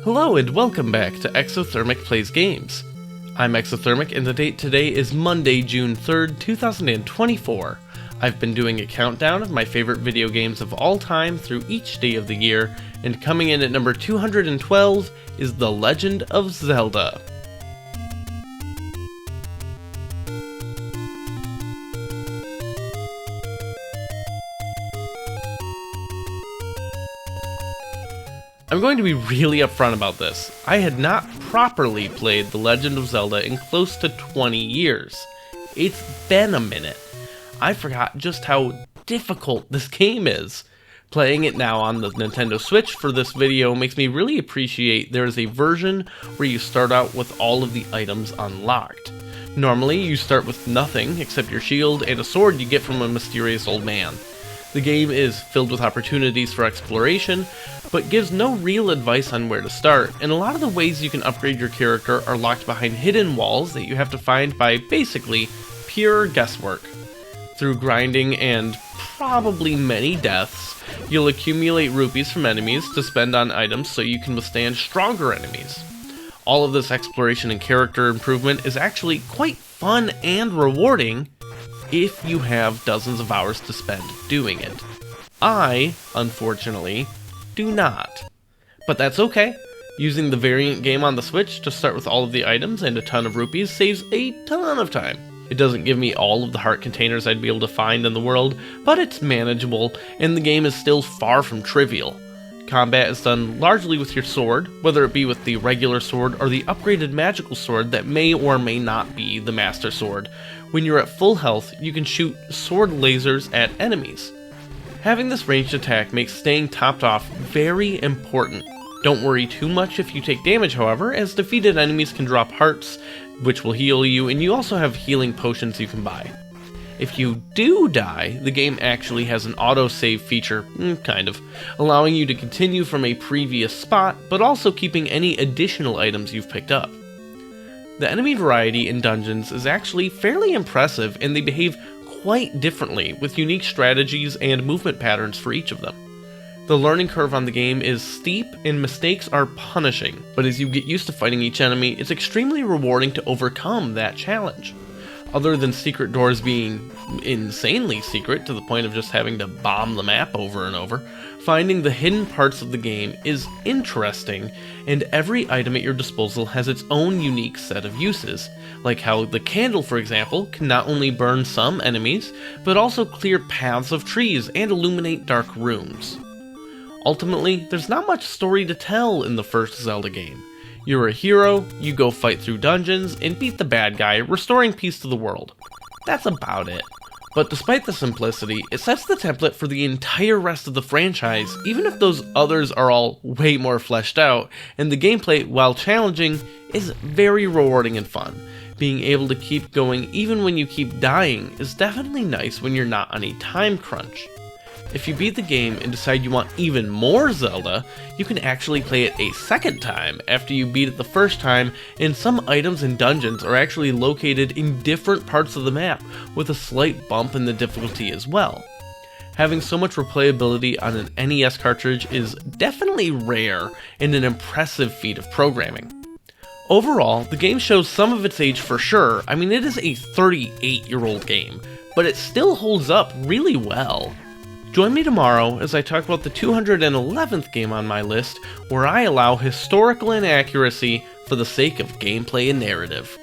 Hello and welcome back to Exothermic Plays Games. I'm Exothermic and the date today is Monday, June 3rd, 2024. I've been doing a countdown of my favorite video games of all time through each day of the year, and coming in at number 212 is The Legend of Zelda. I'm going to be really upfront about this. I had not properly played The Legend of Zelda in close to 20 years. It's been a minute. I forgot just how difficult this game is. Playing it now on the Nintendo Switch for this video makes me really appreciate there is a version where you start out with all of the items unlocked. Normally, you start with nothing except your shield and a sword you get from a mysterious old man. The game is filled with opportunities for exploration, but gives no real advice on where to start, and a lot of the ways you can upgrade your character are locked behind hidden walls that you have to find by basically pure guesswork. Through grinding and probably many deaths, you'll accumulate rupees from enemies to spend on items so you can withstand stronger enemies. All of this exploration and character improvement is actually quite fun and rewarding if you have dozens of hours to spend doing it. I, unfortunately, do not. But that's okay. Using the variant game on the Switch to start with all of the items and a ton of rupees saves a ton of time. It doesn't give me all of the heart containers I'd be able to find in the world, but it's manageable, and the game is still far from trivial. Combat is done largely with your sword, whether it be with the regular sword or the upgraded magical sword that may or may not be the Master Sword. When you're at full health, you can shoot sword lasers at enemies. Having this ranged attack makes staying topped off very important. Don't worry too much if you take damage, however, as defeated enemies can drop hearts, which will heal you, and you also have healing potions you can buy. If you do die, the game actually has an autosave feature, kind of, allowing you to continue from a previous spot, but also keeping any additional items you've picked up. The enemy variety in dungeons is actually fairly impressive, and they behave quite differently, with unique strategies and movement patterns for each of them. The learning curve on the game is steep, and mistakes are punishing, but as you get used to fighting each enemy, it's extremely rewarding to overcome that challenge. Other than secret doors being insanely secret to the point of just having to bomb the map over and over, finding the hidden parts of the game is interesting, and every item at your disposal has its own unique set of uses, like how the candle, for example, can not only burn some enemies, but also clear paths of trees and illuminate dark rooms. Ultimately, there's not much story to tell in the first Zelda game. You're a hero, you go fight through dungeons, and beat the bad guy, restoring peace to the world. That's about it. But despite the simplicity, it sets the template for the entire rest of the franchise, even if those others are all way more fleshed out, and the gameplay, while challenging, is very rewarding and fun. Being able to keep going even when you keep dying is definitely nice when you're not on a time crunch. If you beat the game and decide you want even more Zelda, you can actually play it a second time after you beat it the first time, and some items and dungeons are actually located in different parts of the map, with a slight bump in the difficulty as well. Having so much replayability on an NES cartridge is definitely rare and an impressive feat of programming. Overall, the game shows some of its age for sure. I mean, it is a 38-year-old game, but it still holds up really well. Join me tomorrow as I talk about the 211th game on my list, where I allow historical inaccuracy for the sake of gameplay and narrative.